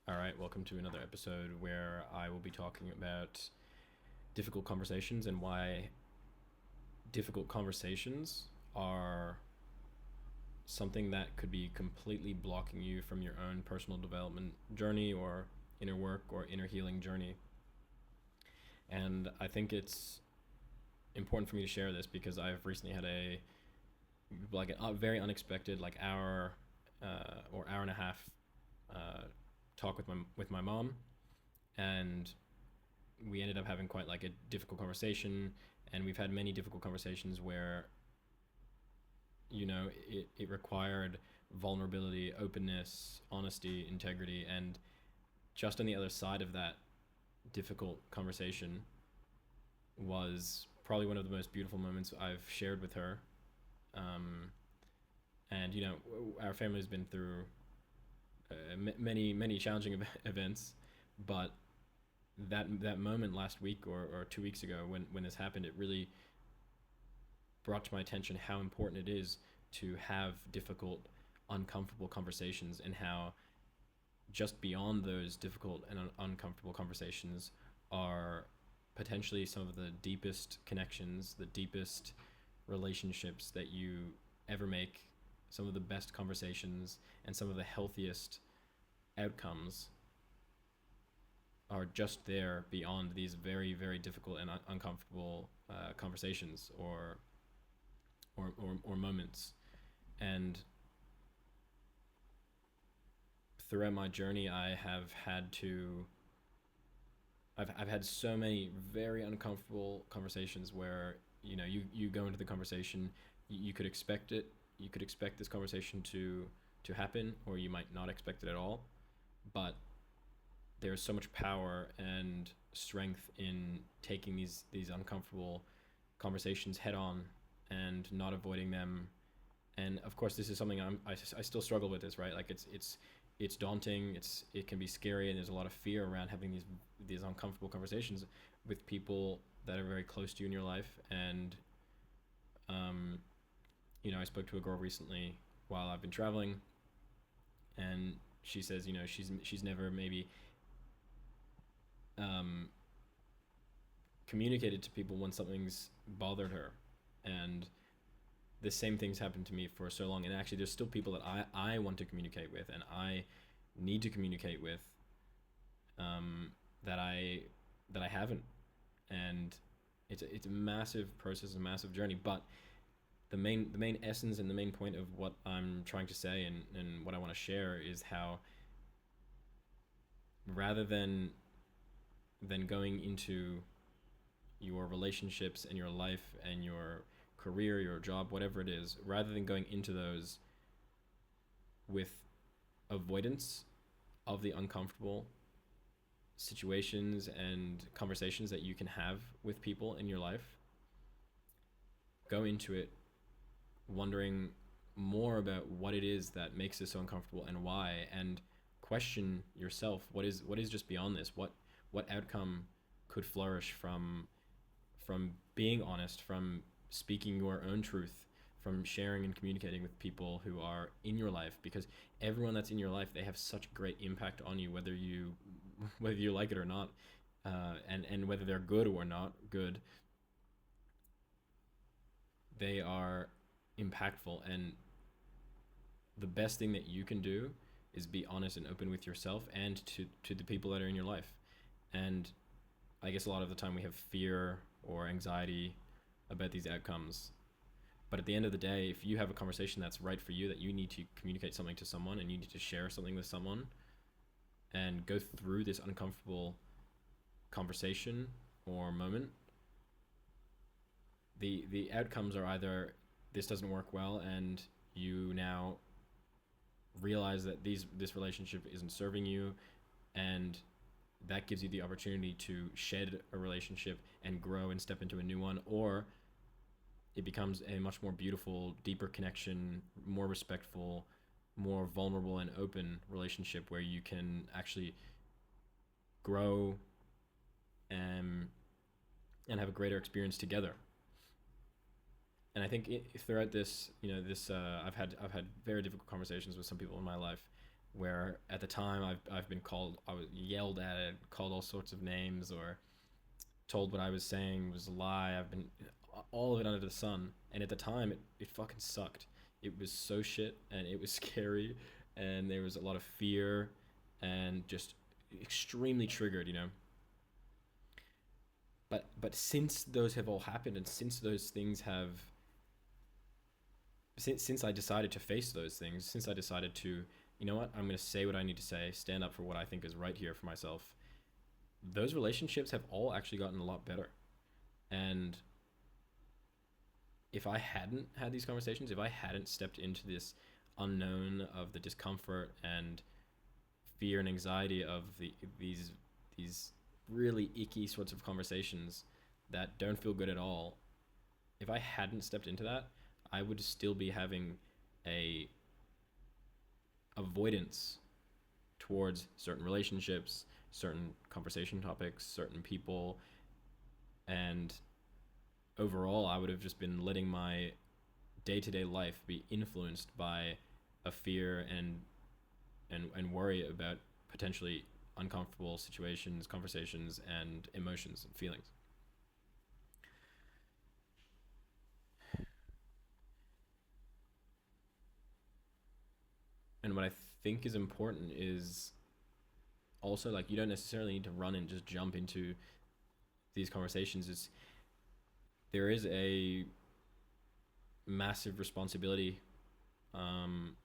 All right, welcome to another episode where I will be talking about difficult conversations and why difficult conversations are something that could be completely blocking you from your own personal development journey or inner work or inner healing journey. And I think it's important for me to share this because I've recently had a very unexpected hour or hour and a half talk with my mom, and we ended up having quite a difficult conversation. And we've had many difficult conversations where it required vulnerability, openness, honesty, integrity. And just on the other side of that difficult conversation was probably one of the most beautiful moments I've shared with her. And our family has been through many challenging events, but that moment last week or 2 weeks ago when this happened, it really brought to my attention how important it is to have difficult, uncomfortable conversations, and how just beyond those difficult and uncomfortable conversations are potentially some of the deepest connections, the deepest relationships that you ever make, some of the best conversations, and some of the healthiest outcomes are just there beyond these very difficult and uncomfortable conversations or moments. And throughout my journey, I've had so many very uncomfortable conversations where you go into the conversation, you could expect it, you could expect this conversation to happen, or you might not expect it at all. But there's so much power and strength in taking these uncomfortable conversations head on and not avoiding them. And of course, this is something I still struggle with this, right? Like it's daunting, it can be scary, and there's a lot of fear around having these uncomfortable conversations with people that are very close to you in your life. And I spoke to a girl recently while I've been traveling, and she says, she's never maybe um, communicated to people when something's bothered her. And the same things happened to me for so long. And actually, there's still people that I want to communicate with, and I need to communicate with, that I haven't. And it's a massive process, a massive journey. But the main essence and the main point of what I'm trying to say, and what I want to share, is how, rather than going into your relationships and your life and your career, your job, whatever it is, rather than going into those with avoidance of the uncomfortable situations and conversations that you can have with people in your life, go into it wondering more about what it is that makes it so uncomfortable and why, and question yourself, what is just beyond this, what outcome could flourish from being honest, from speaking your own truth, from sharing and communicating with people who are in your life. Because everyone that's in your life, they have such great impact on you, whether you like it or not, and whether they're good or not good, they are impactful. And the best thing that you can do is be honest and open with yourself and to the people that are in your life. And I guess a lot of the time we have fear or anxiety about these outcomes. But at the end of the day, if you have a conversation that's right for you, that you need to communicate something to someone and you need to share something with someone and go through this uncomfortable conversation or moment, the outcomes are either this doesn't work well and you now realize that this relationship isn't serving you, and that gives you the opportunity to shed a relationship and grow and step into a new one. Or it becomes a much more beautiful, deeper connection, more respectful, more vulnerable and open relationship where you can actually grow and have a greater experience together. And I think throughout this, I've had very difficult conversations with some people in my life, where at the time I've been called, I was yelled at, called all sorts of names, or told what I was saying was a lie. I've been all of it under the sun, and at the time it fucking sucked. It was so shit, and it was scary, and there was a lot of fear, and just extremely triggered, you know. But since those have all happened, and since those things have, since I decided to face those things, since I decided to, you know what, I'm going to say what I need to say, stand up for what I think is right here for myself, those relationships have all actually gotten a lot better. And if I hadn't had these conversations, if I hadn't stepped into this unknown of the discomfort and fear and anxiety of these really icky sorts of conversations that don't feel good at all, if I hadn't stepped into that, I would still be having a avoidance towards certain relationships, certain conversation topics, certain people, and overall I would have just been letting my day-to-day life be influenced by a fear and worry about potentially uncomfortable situations, conversations, and emotions and feelings. And what I think is important is also, like, you don't necessarily need to run and just jump into these conversations. Is there is a massive responsibility, um,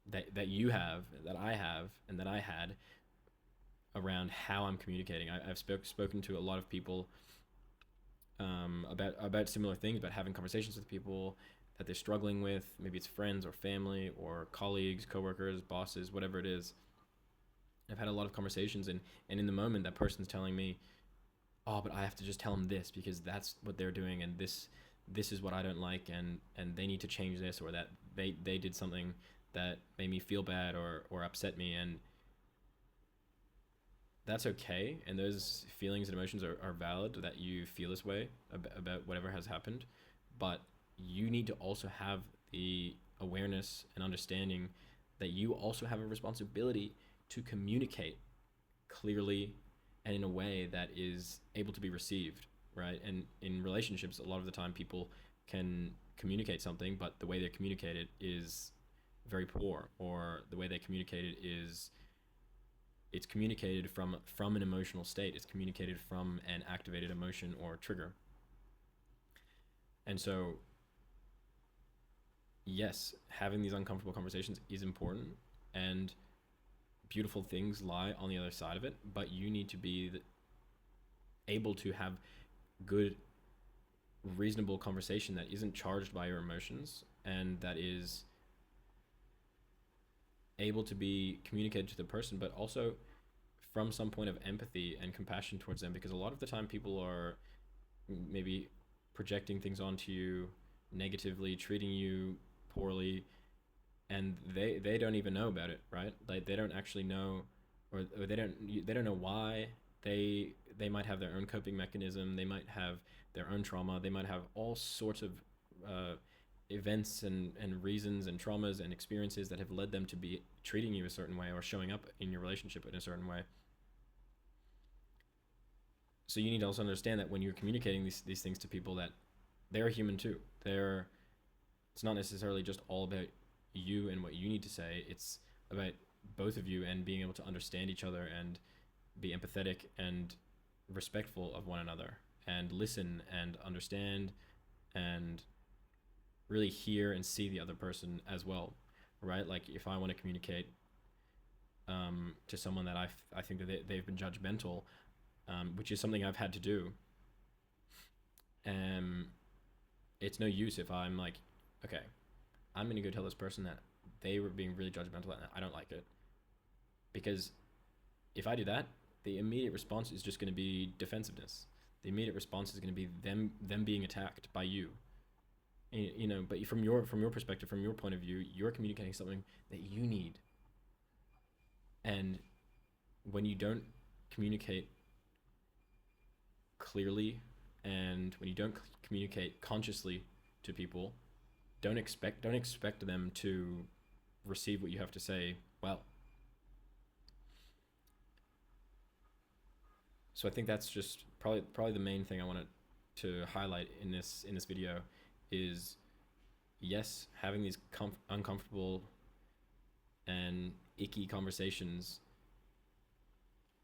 that you have, that I have, and that I had around how I'm communicating. I've spoken to a lot of people, about similar things, about having conversations with people that they're struggling with. Maybe it's friends or family or colleagues, coworkers, bosses, whatever it is. I've had a lot of conversations, and in the moment, that person's telling me, "Oh, but I have to just tell them this because that's what they're doing, and this is what I don't like, and they need to change this, or that they did something that made me feel bad or upset me," and that's okay. And those feelings and emotions are valid, that you feel this way about whatever has happened. But you need to also have the awareness and understanding that you also have a responsibility to communicate clearly and in a way that is able to be received, right? And in relationships, a lot of the time people can communicate something, but the way they communicate it is very poor, or the way they communicate it is, it's communicated from an emotional state. It's communicated from an activated emotion or trigger. And so, yes, having these uncomfortable conversations is important, and beautiful things lie on the other side of it. But you need to be able to have good, reasonable conversation that isn't charged by your emotions, and that is able to be communicated to the person, but also from some point of empathy and compassion towards them. Because a lot of the time people are maybe projecting things onto you negatively, treating you poorly, and they don't even know about it, right? Like, they don't actually know, or they don't know why. They might have their own coping mechanism, they might have their own trauma, they might have all sorts of uh, events and reasons and traumas and experiences that have led them to be treating you a certain way or showing up in your relationship in a certain way. So you need to also understand that when you're communicating these things to people, that they're human too. It's not necessarily just all about you and what you need to say. It's about both of you and being able to understand each other and be empathetic and respectful of one another, and listen and understand and really hear and see the other person as well, right? Like, if I want to communicate, to someone that I think that they've been judgmental, which is something I've had to do, um, it's no use if I'm like, okay, I'm going to go tell this person that they were being really judgmental and I don't like it. Because if I do that, the immediate response is just going to be defensiveness. The immediate response is going to be them being attacked by you. You know, but from your perspective, from your point of view, you're communicating something that you need. And when you don't communicate clearly, and when you don't communicate consciously to people, don't expect them to receive what you have to say well. So I think that's just probably the main thing I wanted to highlight in this video is, yes, having these uncomfortable and icky conversations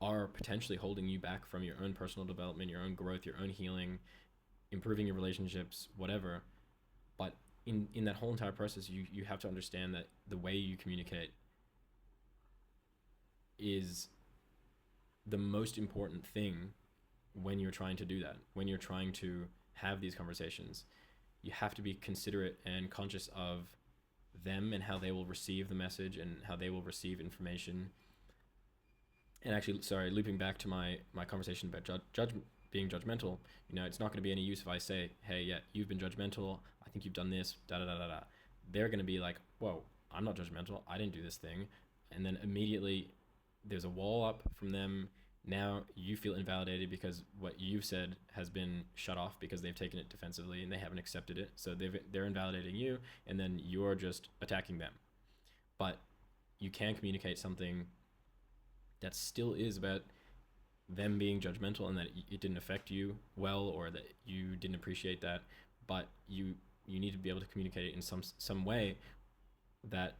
are potentially holding you back from your own personal development, your own growth, your own healing, improving your relationships, whatever. But in that whole entire process, you have to understand that the way you communicate is the most important thing when you're trying to do that. When you're trying to have these conversations, you have to be considerate and conscious of them and how they will receive the message and how they will receive information. And actually, sorry, looping back to my conversation about being judgmental, it's not going to be any use if I say, hey, yeah, you've been judgmental, I think you've done this, da da da da da. They're going to be like, whoa, I'm not judgmental, I didn't do this thing. And then immediately there's a wall up from them. Now you feel invalidated because what you've said has been shut off because they've taken it defensively and they haven't accepted it. So they're invalidating you, and then you're just attacking them. But you can communicate something that still is about them being judgmental and that it didn't affect you well, or that you didn't appreciate that, but you need to be able to communicate it in some way that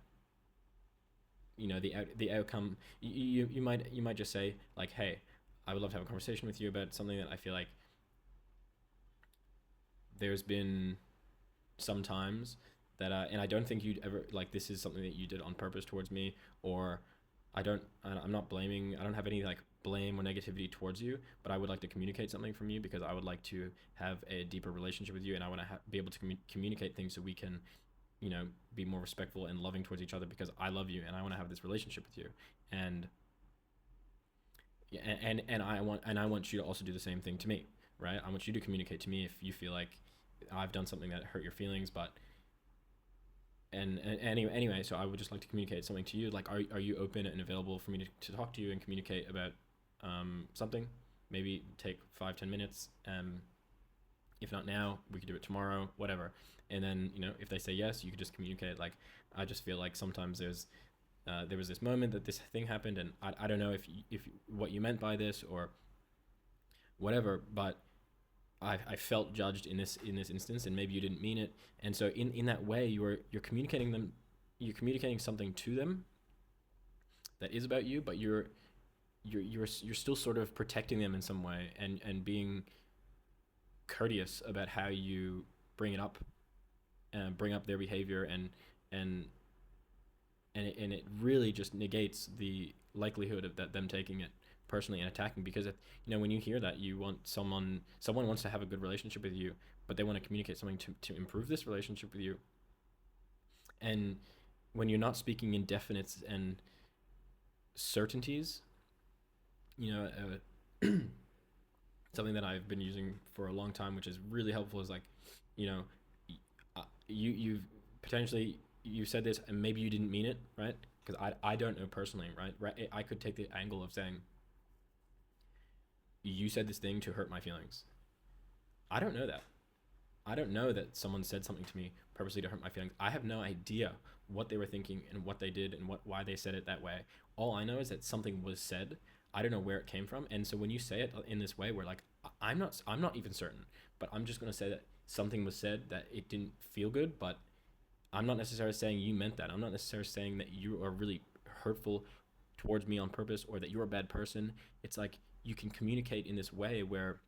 the outcome. You might just say like, hey, I would love to have a conversation with you about something that I feel like there's been some times that and I don't think you'd ever, like, this is something that you did on purpose towards me, or I'm not blaming, I don't have any like blame or negativity towards you, but I would like to communicate something from you because I would like to have a deeper relationship with you, and I want to be able to communicate things so we can be more respectful and loving towards each other, because I love you and I want to have this relationship with you. And I want you to also do the same thing to me, right? I want you to communicate to me if you feel like I've done something that hurt your feelings. But and anyway, so I would just like to communicate something to you. Like, are you open and available for me to talk to you and communicate about something? Maybe take 5-10 minutes. If not now, we could do it tomorrow, whatever. And then, if they say yes, you could just communicate. Like, I just feel like sometimes there was this moment that this thing happened, and I don't know if what you meant by this or whatever, but I felt judged in this instance, and maybe you didn't mean it. And so in that way, you're communicating something to them that is about you, but you're still sort of protecting them in some way, and being courteous about how you bring it up, bring up their behavior, and it really just negates the likelihood of them taking it personally and attacking. Because when you hear that, you want someone wants to have a good relationship with you, but they want to communicate something to improve this relationship with you. And when you're not speaking in definites and certainties, something that I've been using for a long time, which is really helpful, is like, you've potentially, you said this and maybe you didn't mean it, right? Because I don't know personally, right? I could take the angle of saying, you said this thing to hurt my feelings. I don't know that. I don't know that someone said something to me purposely to hurt my feelings. I have no idea what they were thinking and what they did and why they said it that way. All I know is that something was said. I don't know where it came from. And so when you say it in this way, where like, I'm not even certain, but I'm just going to say that something was said that it didn't feel good, but I'm not necessarily saying you meant that. I'm not necessarily saying that you are really hurtful towards me on purpose, or that you're a bad person. It's like, you can communicate in this way where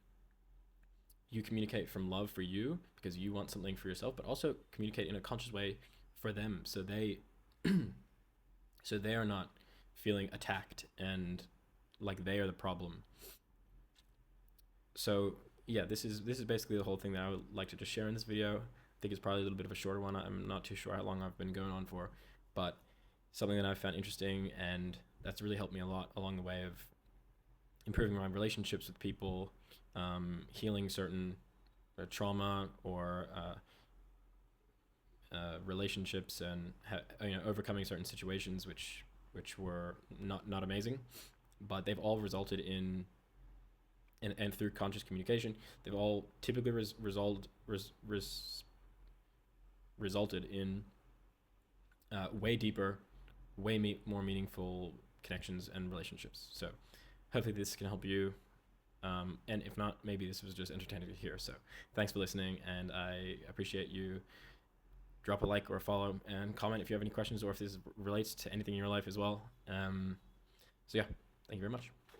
you communicate from love for you because you want something for yourself, but also communicate in a conscious way for them, so they are not feeling attacked and like they are the problem. So yeah, this is basically the whole thing that I would like to just share in this video. I think it's probably a little bit of a shorter one. I'm not too sure how long I've been going on for, but something that I've found interesting, and that's really helped me a lot along the way of improving my relationships with people, healing certain trauma or relationships, and overcoming certain situations which were not amazing, but they've all resulted in, and through conscious communication, they've all typically resulted in way deeper, way more meaningful connections and relationships. So hopefully this can help you And if not, maybe this was just entertaining to hear. So thanks for listening, and I appreciate you. Drop a like or a follow and comment if you have any questions or if this relates to anything in your life as well. So yeah, thank you very much.